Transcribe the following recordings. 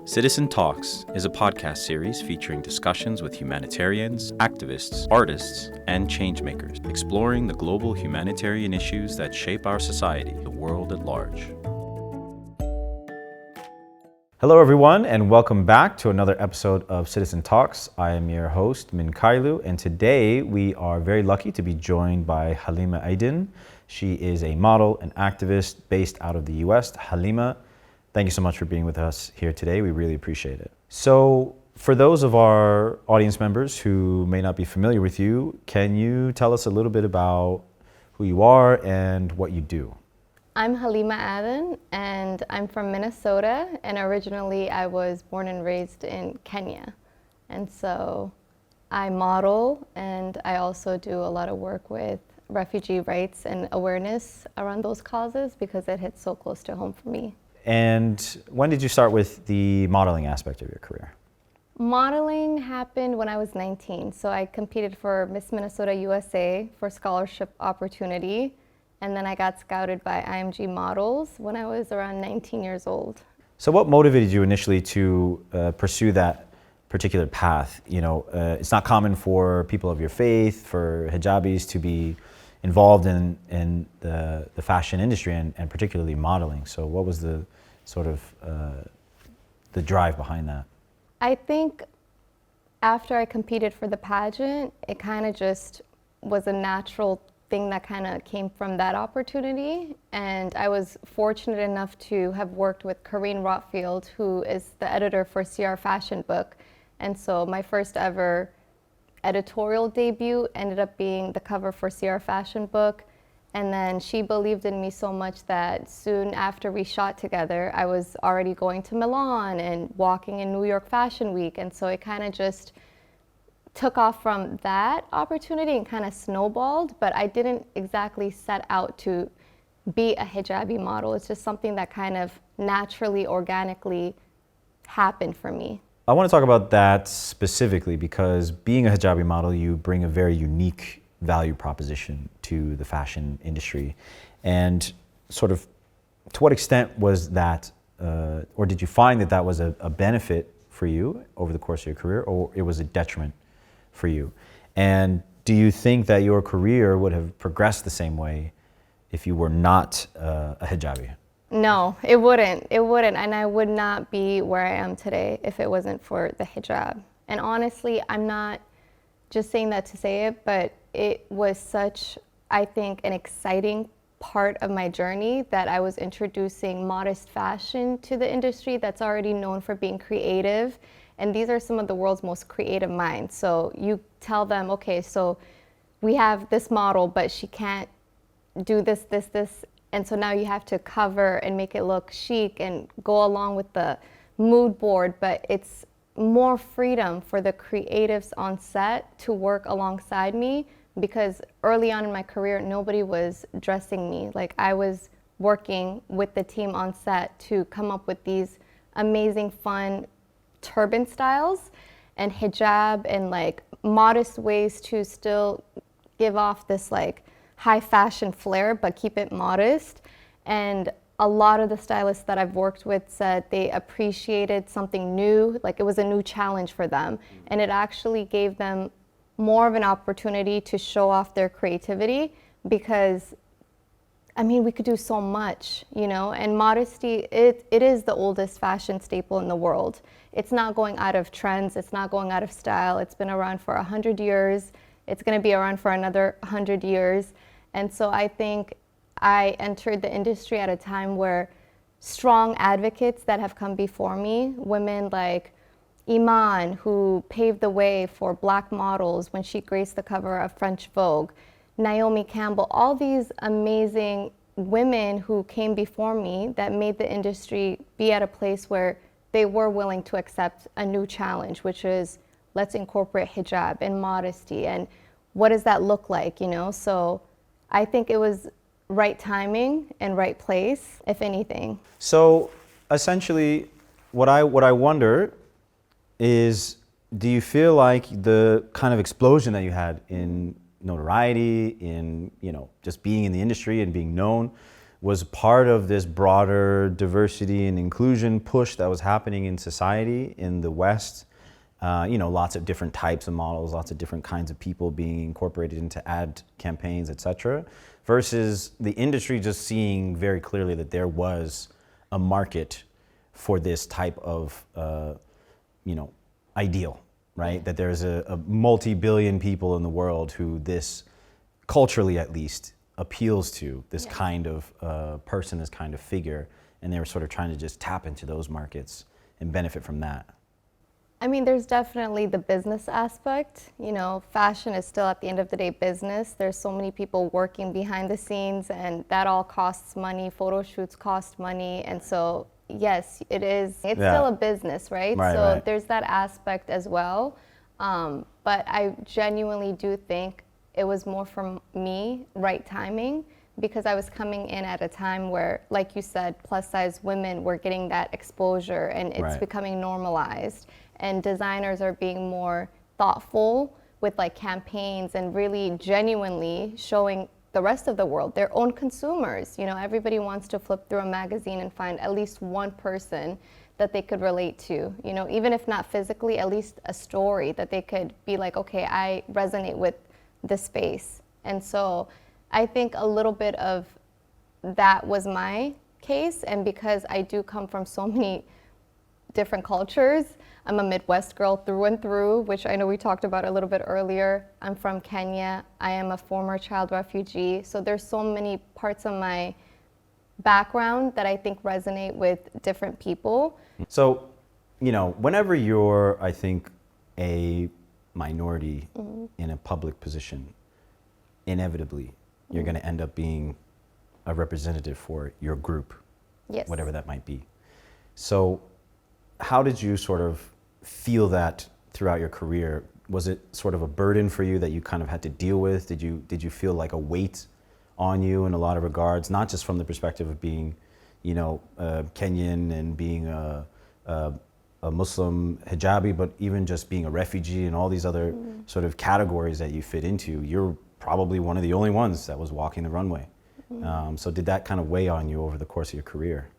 Citizen Talks is a podcast series featuring discussions with humanitarians, activists, artists, and changemakers, exploring the global humanitarian issues that shape our society, the world at large. Hello everyone, and welcome back to another episode of Citizen Talks. I am your host, Minkailu, and today we are very lucky to be joined by Halima Aden. She is a model and activist based out of the US. Halima, thank you so much for being with us here today. We really appreciate it. So, for those of our audience members who may not be familiar with you, can you tell us a little bit about who you are and what you do? I'm Halima Aden, and I'm from Minnesota, and originally I was born and raised in Kenya. And so I model, and I also do a lot of work with refugee rights and awareness around those causes because it hits so close to home for me. And when did you start with the modeling aspect of your career? Modeling happened when I was 19. So I competed for Miss Minnesota USA for scholarship opportunity. And then I got scouted by IMG Models when I was around 19 years old. So what motivated you initially to pursue that particular path? You know, it's not common for people of your faith, for hijabis to be involved in the fashion industry and particularly modeling. So what was the sort of the drive behind that? I think after I competed for the pageant, it kind of just was a natural thing that kind of came from that opportunity. And I was fortunate enough to have worked with Corinne Rotfield, who is the editor for CR Fashion Book. And so my first ever editorial debut ended up being the cover for CR Fashion Book. And then she believed in me so much that soon after we shot together, I was already going to Milan and walking in New York Fashion Week. And so it kind of just took off from that opportunity and kind of snowballed, but I didn't exactly set out to be a hijabi model. It's just something that kind of naturally, organically happened for me. I want to talk about that specifically because being a hijabi model, you bring a very unique value proposition to the fashion industry. And sort of to what extent was that, or did you find that that was a benefit for you over the course of your career, or it was a detriment for you? And do you think that your career would have progressed the same way if you were not a hijabi? No, it wouldn't. It wouldn't. And I would not be where I am today if it wasn't for the hijab. And honestly, I'm not just saying that to say it, but it was such, I think, an exciting part of my journey that I was introducing modest fashion to the industry that's already known for being creative. And these are some of the world's most creative minds. So you tell them, okay, so we have this model, but she can't do this. And so now you have to cover and make it look chic and go along with the mood board. But it's more freedom for the creatives on set to work alongside me, because early on in my career, nobody was dressing me. Like, I was working with the team on set to come up with these amazing, fun turban styles and hijab and like modest ways to still give off this like high fashion flair but keep it modest. And a lot of the stylists that I've worked with said they appreciated something new, like it was a new challenge for them, and it actually gave them more of an opportunity to show off their creativity, because I mean, we could do so much, you know, and modesty, it is the oldest fashion staple in the world. It's not going out of trends, it's not going out of style. It's been around for 100 years. It's gonna be around for another 100 years. And so I think I entered the industry at a time where strong advocates that have come before me, women like Iman, who paved the way for Black models when she graced the cover of French Vogue, Naomi Campbell, all these amazing women who came before me that made the industry be at a place where they were willing to accept a new challenge, which is let's incorporate hijab and modesty, and what does that look like, you know? So I think it was right timing and right place, if anything. So essentially, what I wonder is, do you feel like the kind of explosion that you had in notoriety, in, you know, just being in the industry and being known, was part of this broader diversity and inclusion push that was happening in society in the West. Lots of different types of models, lots of different kinds of people being incorporated into ad campaigns, etc. Versus the industry just seeing very clearly that there was a market for this type of, ideal, right? That there's a multi-billion people in the world who this, culturally at least, appeals to, this kind of person, this kind of figure, and they were sort of trying to just tap into those markets and benefit from that. I mean, there's definitely the business aspect. Fashion is still at the end of the day business. There's so many people working behind the scenes, and that all costs money. Photo shoots cost money. And so, yes, it is. It's still a business, right? So there's that aspect as well. But I genuinely do think it was more for me, right timing, because I was coming in at a time where, like you said, plus size women were getting that exposure and it's becoming normalized. And designers are being more thoughtful with like campaigns and really genuinely showing the rest of the world, their own consumers. Everybody wants to flip through a magazine and find at least one person that they could relate to, even if not physically, at least a story that they could be like, okay, I resonate with this space. And so I think a little bit of that was my case. And because I do come from so many different cultures, I'm a Midwest girl through and through, which I know we talked about a little bit earlier. I'm from Kenya. I am a former child refugee. So there's so many parts of my background that I think resonate with different people. So, whenever you're, I think, a minority in a public position, inevitably, you're going to end up being a representative for your group, whatever that might be. So how did you sort of feel that throughout your career? Was it sort of a burden for you that you kind of had to deal with? Did you feel like a weight on you in a lot of regards, not just from the perspective of being, Kenyan and being a Muslim hijabi, but even just being a refugee and all these other sort of categories that you fit into? You're probably one of the only ones that was walking the runway. So did that kind of weigh on you over the course of your career?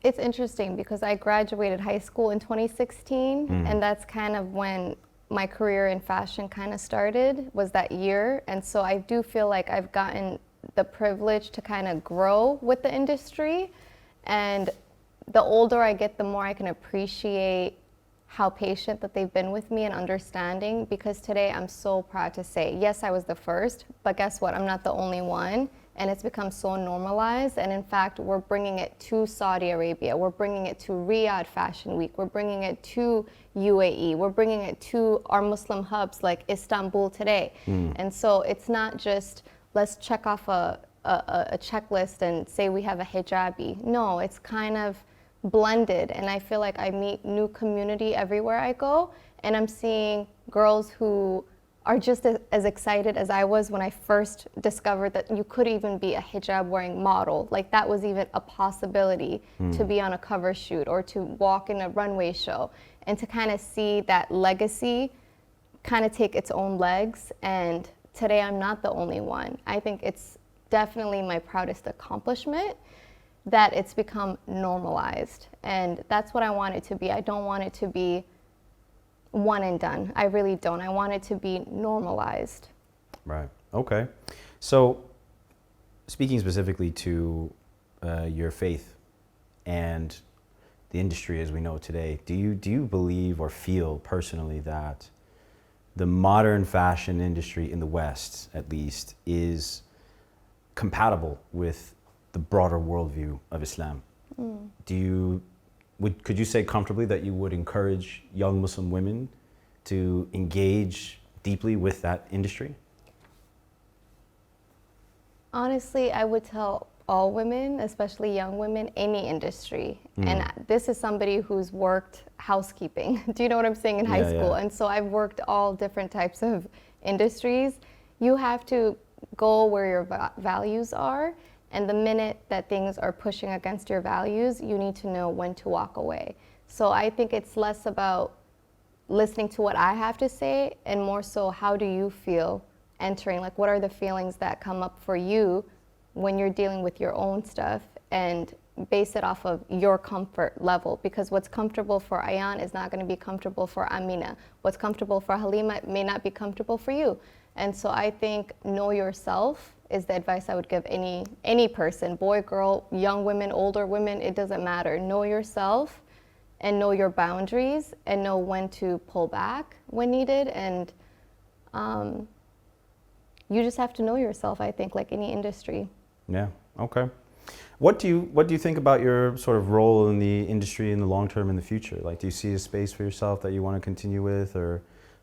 It's interesting because I graduated high school in 2016, and that's kind of when my career in fashion kind of started, was that year. And so I do feel like I've gotten the privilege to kind of grow with the industry. And the older I get, the more I can appreciate how patient that they've been with me and understanding, because today I'm so proud to say, yes, I was the first, but guess what? I'm not the only one. And it's become so normalized. And in fact, we're bringing it to Saudi Arabia. We're bringing it to Riyadh Fashion Week. We're bringing it to UAE. We're bringing it to our Muslim hubs like Istanbul today. And so it's not just, let's check off a checklist and say we have a hijabi. No, it's kind of blended. And I feel like I meet new community everywhere I go. And I'm seeing girls who are just as excited as I was when I first discovered that you could even be a hijab wearing model. Like that was even a possibility to be on a cover shoot or to walk in a runway show, and to kind of see that legacy kind of take its own legs. And today I'm not the only one. I think it's definitely my proudest accomplishment that it's become normalized. And that's what I want it to be. I don't want it to be one and done. I really don't. I want it to be normalized. Right. Okay. So speaking specifically to your faith and the industry as we know it today, do you believe or feel personally that the modern fashion industry in the West, at least, is compatible with the broader worldview of Islam? Could you say comfortably that you would encourage young Muslim women to engage deeply with that industry? Honestly, I would tell all women, especially young women, any industry. And this is somebody who's worked housekeeping. Do you know what I'm saying? In high school. And so I've worked all different types of industries. You have to go where your values are. And the minute that things are pushing against your values, you need to know when to walk away. So I think it's less about listening to what I have to say and more so how do you feel entering? Like, what are the feelings that come up for you when you're dealing with your own stuff, and base it off of your comfort level, because what's comfortable for Ayan is not going to be comfortable for Amina. What's comfortable for Halima may not be comfortable for you. And so I think know yourself is the advice I would give any person, boy, girl, young women, older women, it doesn't matter. Know yourself and know your boundaries and know when to pull back when needed. And you just have to know yourself, I think, like any industry. Yeah, okay. What do you think about your sort of role in the industry in the long term in the future? Like, do you see a space for yourself that you want to continue with, or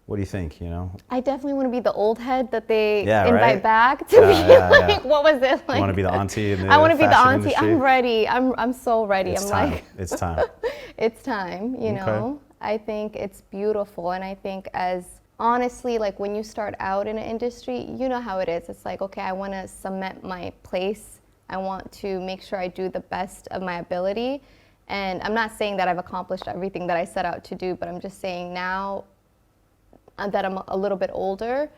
what do you think, you know? I definitely want to be the old head that they invite right? back to be like, what was it like? You want to be the auntie in the I want to be the auntie. Industry? I'm ready. I'm so ready. It's I'm time. like, It's time. it's time, you know? I think it's beautiful. And I think honestly, like when you start out in an industry, you know how it is. It's like, okay, I want to cement my place. I want to make sure I do the best of my ability. And I'm not saying that I've accomplished everything that I set out to do, but I'm just saying now that I'm a little bit older,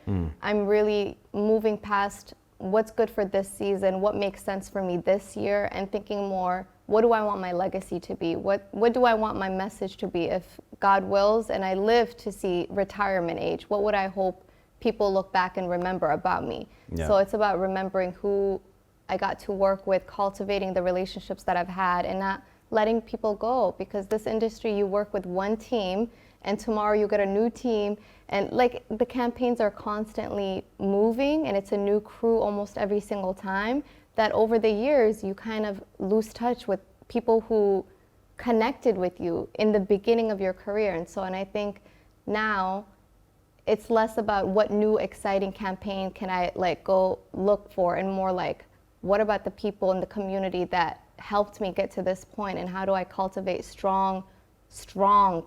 I'm really moving past what's good for this season, what makes sense for me this year, and thinking more, what do I want my legacy to be? What do I want my message to be? If God wills and I live to see retirement age, what would I hope people look back and remember about me? Yeah. So it's about remembering who I got to work with, cultivating the relationships that I've had, and not letting people go, because this industry, you work with one team and tomorrow you get a new team, and like the campaigns are constantly moving and it's a new crew almost every single time, that over the years you kind of lose touch with people who connected with you in the beginning of your career. And I think now it's less about what new exciting campaign can I like go look for, and more like, what about the people in the community that helped me get to this point, and how do I cultivate strong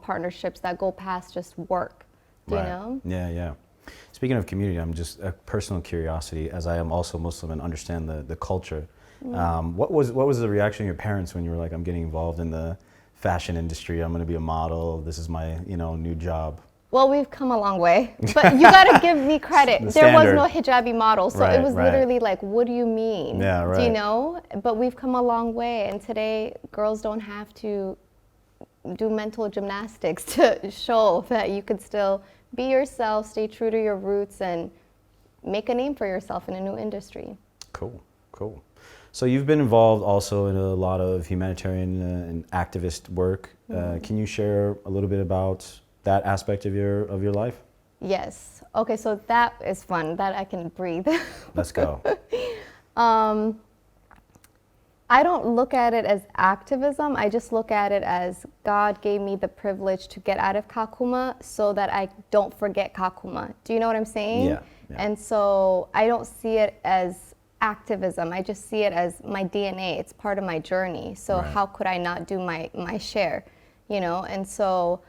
partnerships that go past just work, do you know? Yeah. Speaking of community, I'm just a personal curiosity, as I am also Muslim and understand the culture. What was the reaction of your parents when you were like, I'm getting involved in the fashion industry, I'm going to be a model, this is my new job? Well, we've come a long way, but you got to give me credit. There was no hijabi model, so it was literally like, what do you mean? Yeah, right. Do you know? But we've come a long way, and today girls don't have to do mental gymnastics to show that you could still be yourself, stay true to your roots, and make a name for yourself in a new industry. Cool. So you've been involved also in a lot of humanitarian and activist work. Can you share a little bit about that aspect of your life? Yes. Okay, so that is fun. That I can breathe. Let's go. I don't look at it as activism. I just look at it as God gave me the privilege to get out of Kakuma so that I don't forget Kakuma. Do you know what I'm saying? Yeah. And so I don't see it as activism. I just see it as my DNA. It's part of my journey. So how could I not do my share? And so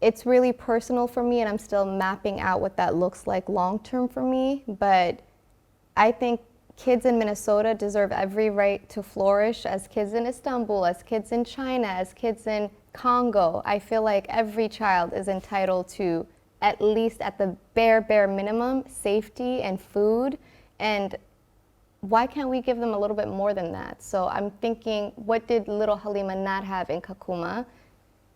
it's really personal for me, and I'm still mapping out what that looks like long term for me. But I think kids in Minnesota deserve every right to flourish, as kids in Istanbul, as kids in China, as kids in Congo. I feel like every child is entitled to, at least at the bare minimum, safety and food. And why can't we give them a little bit more than that? So I'm thinking, what did little Halima not have in Kakuma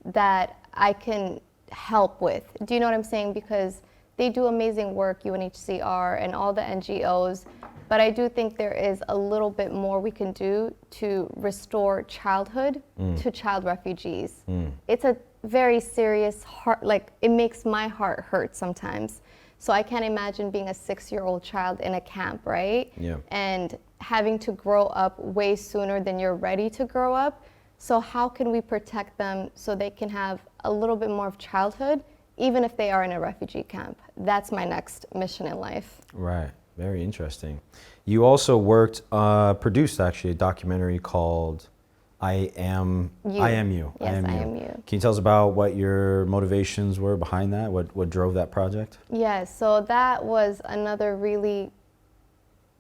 that I can help with? Do you know what I'm saying? Because they do amazing work, UNHCR and all the NGOs, but I do think there is a little bit more we can do to restore childhood to child refugees. It's a very serious heart, like it makes my heart hurt sometimes. So I can't imagine being a 6-year-old child in a camp, right? Yeah. And having to grow up way sooner than you're ready to grow up. So how can we protect them so they can have a little bit more of childhood, even if they are in a refugee camp? That's my next mission in life. Right. Very interesting. You also produced actually a documentary called I Am You. Yes, I Am You. Can you tell us about what your motivations were behind that? What drove that project? Yes, so that was another really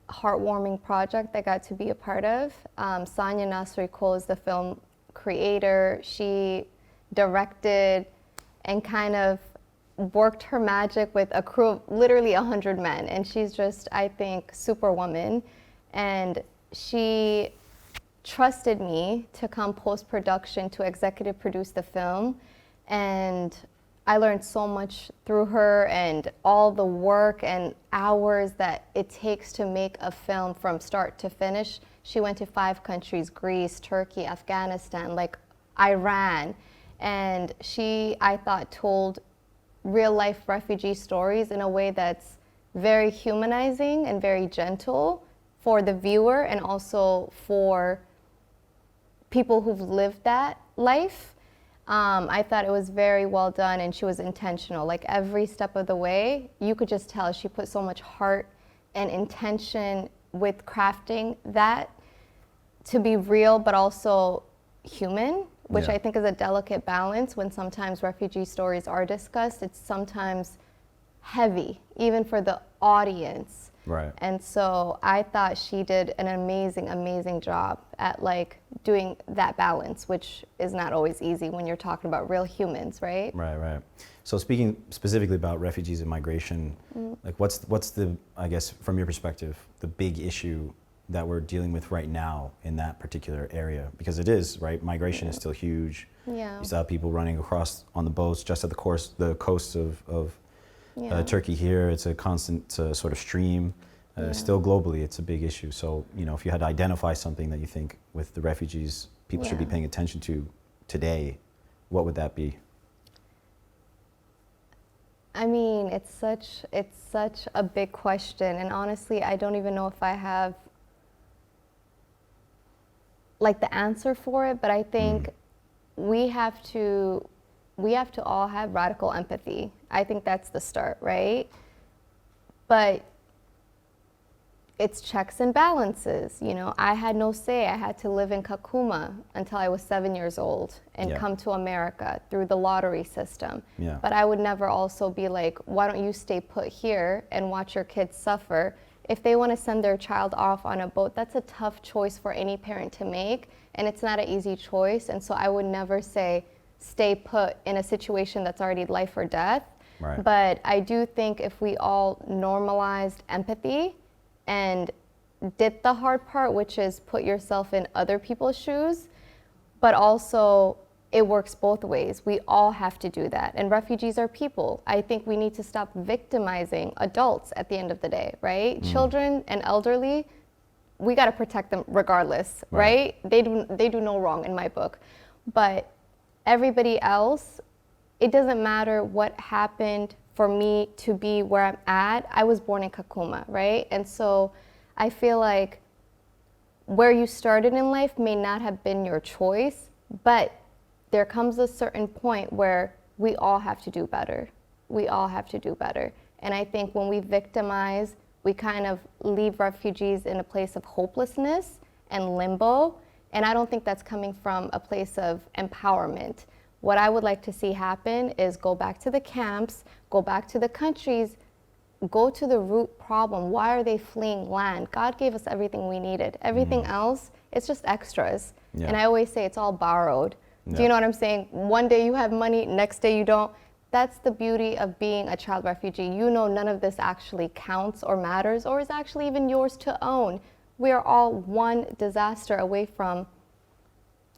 heartwarming project I got to be a part of. Sanya Nasri Cole is the film creator. She directed and kind of worked her magic with a crew of literally 100 men. And she's just, I think, superwoman. And she trusted me to come post-production to executive produce the film. And I learned so much through her and all the work and hours that it takes to make a film from start to finish. She went to 5 countries, Greece, Turkey, Afghanistan, like Iran. And she, I thought, told real life refugee stories in a way that's very humanizing and very gentle for the viewer and also for people who've lived that life. I thought it was very well done, and she was intentional. Like every step of the way, you could just tell she put so much heart and intention with crafting that to be real, but also human, which I think is a delicate balance when sometimes refugee stories are discussed. It's sometimes heavy, even for the audience. Right. And so I thought she did an amazing, amazing job at like doing that balance, which is not always easy when you're talking about real humans, right? Right. So speaking specifically about refugees and migration, like what's the, I guess, from your perspective, the big issue that we're dealing with right now in that particular area? Because it is, right? Migration is still huge. Yeah. You still have people running across on the boats just at the coast of Turkey here. It's a constant sort of stream. Still globally, it's a big issue. So, if you had to identify something that you think with the refugees people should be paying attention to today, what would that be? I mean, it's such a big question, and honestly, I don't even know if I have like the answer for it, but I think we have to all have radical empathy. I think that's the start, right? But it's checks and balances. I had no say. I had to live in Kakuma until I was 7 years old and come to America through the lottery system. Yeah. But I would never also be like, why don't you stay put here and watch your kids suffer? If they want to send their child off on a boat, that's a tough choice for any parent to make, and it's not an easy choice. And so I would never say stay put in a situation that's already life or death. Right. But I do think if we all normalized empathy and did the hard part, which is put yourself in other people's shoes, but also it works both ways. We all have to do that. And refugees are people. I think we need to stop victimizing adults at the end of the day, right? Children and elderly, we got to protect them regardless, right? They do no wrong in my book. But everybody else, it doesn't matter what happened for me to be where I'm at. I was born in Kakuma, right? And so I feel like where you started in life may not have been your choice, but there comes a certain point where we all have to do better. We all have to do better. And I think when we victimize, we kind of leave refugees in a place of hopelessness and limbo. And I don't think that's coming from a place of empowerment. What I would like to see happen is go back to the camps, go back to the countries, go to the root problem. Why are they fleeing land? God gave us everything we needed. Everything else, it's just extras. Yeah. And I always say it's all borrowed. Do you know what I'm saying? One day you have money, next day you don't. That's the beauty of being a child refugee. None of this actually counts or matters or is actually even yours to own. We are all one disaster away from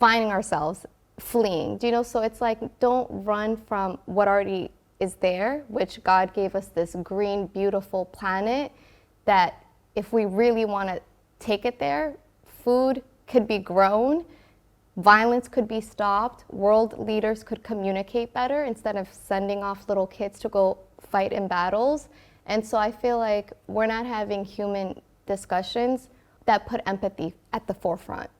finding ourselves fleeing. So it's like, don't run from what already is there, which God gave us this green, beautiful planet that if we really want to take it there, food could be grown, violence could be stopped, world leaders could communicate better instead of sending off little kids to go fight in battles. And so I feel like we're not having human discussions that put empathy at the forefront.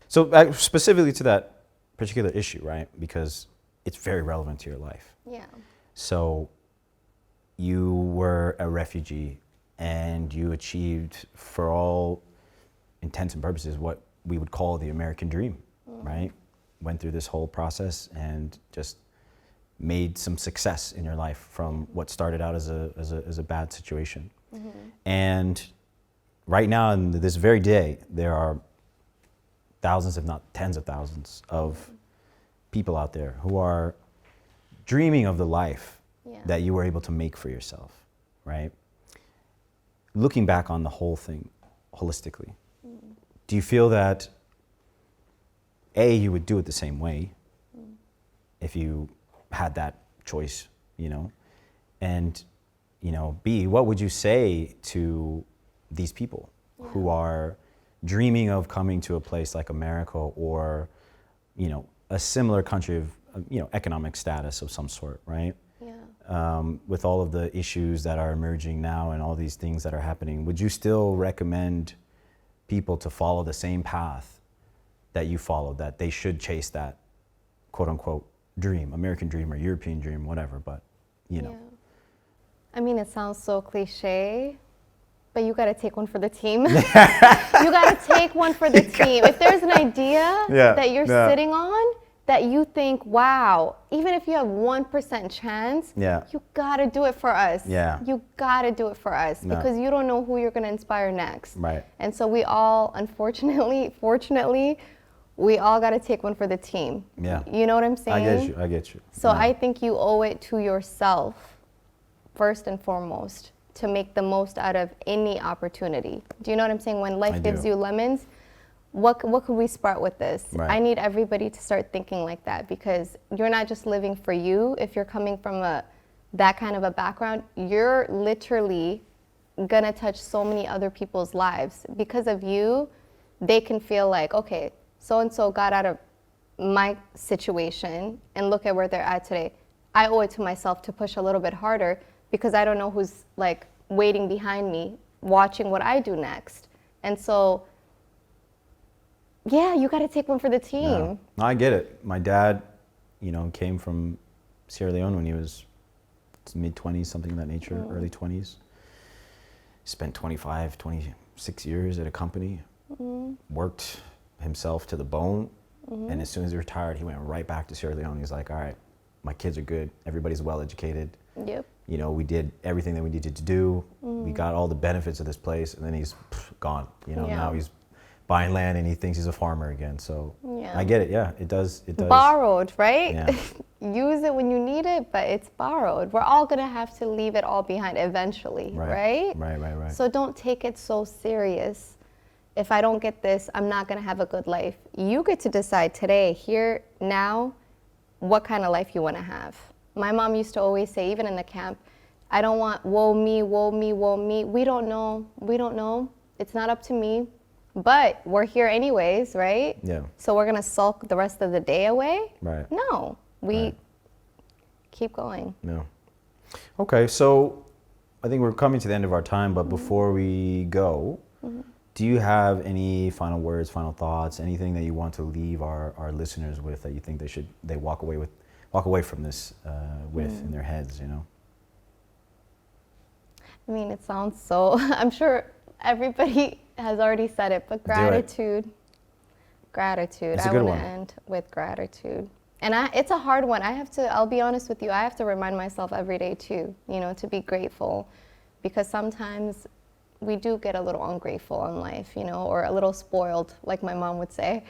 So specifically to that particular issue, right? Because it's very relevant to your life. Yeah. So you were a refugee and you achieved, for all intents and purposes, what we would call the American dream, right? Went through this whole process and just made some success in your life from what started out as a bad situation. And right now, in this very day, there are thousands, if not tens of thousands, of people out there who are dreaming of the life that you were able to make for yourself, right? Looking back on the whole thing holistically, do you feel that A, you would do it the same way if you had that choice, you know? And, you know, B, what would you say to these people who are dreaming of coming to a place like America or, you know, a similar country of, you know, economic status of some sort, right? With all of the issues that are emerging now and all these things that are happening, would you still recommend people to follow the same path that you followed, that they should chase that quote unquote dream, American dream or European dream, whatever, but you know? I mean, it sounds so cliche, but you got to take one for the team. You got to take one for the team. If there's an idea that you're sitting on that you think, wow, even if you have 1% chance, you got to do it for us. You got to do it for us because you don't know who you're going to inspire next. Right. And so we all, fortunately, we all got to take one for the team. You know what I'm saying? I get you. So I think you owe it to yourself, first and foremost, to make the most out of any opportunity. Do you know what I'm saying? When life gives you lemons, what could we start with this? I need everybody to start thinking like that because you're not just living for you. If you're coming from that kind of a background, you're literally gonna touch so many other people's lives. Because of you, they can feel like, okay, so-and-so got out of my situation and look at where they're at today. I owe it to myself to push a little bit harder because I don't know who's like waiting behind me, watching what I do next. And so, yeah, you got to take one for the team. No, I get it. My dad, you know, came from Sierra Leone when he was mid-20s, something of that nature, early 20s. Spent 26 years at a company, worked himself to the bone, and as soon as he retired, he went right back to Sierra Leone. He's like, all right, my kids are good, everybody's well-educated. You know, we did everything that we needed to do. We got all the benefits of this place, and then he's gone. You know, now he's buying land and he thinks he's a farmer again. So I get it. Yeah, it does. Borrowed, right? Use it when you need it, but it's borrowed. We're all gonna have to leave it all behind eventually, right? Right. So don't take it so serious. If I don't get this, I'm not gonna have a good life. You get to decide today, here, now, what kind of life you wanna have. My mom used to always say, even in the camp, I don't want woe me, woe me, woe me. We don't know. It's not up to me. But we're here anyways, right? So we're gonna sulk the rest of the day away? No, we keep going. Okay, so I think we're coming to the end of our time, but before we go, do you have any final words, final thoughts, anything that you want to leave our listeners with that you think they walk away from this with in their heads, you know? I mean, it sounds so, I'm sure everybody has already said it, but gratitude. Gratitude. I want to end with gratitude. And it's a hard one. I'll be honest with you, I have to remind myself every day too, you know, to be grateful. Because sometimes we do get a little ungrateful in life, you know, or a little spoiled, like my mom would say.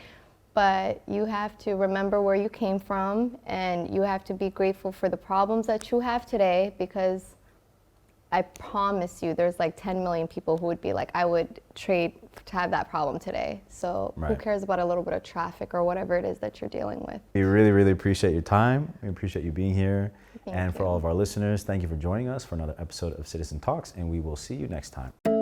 But you have to remember where you came from, and you have to be grateful for the problems that you have today, because I promise you there's like 10 million people who would be like, I would trade to have that problem today. So who cares about a little bit of traffic or whatever it is that you're dealing with? We really, really appreciate your time. We appreciate you being here. Thank you. For all of our listeners, thank you for joining us for another episode of Citizen Talks, and we will see you next time.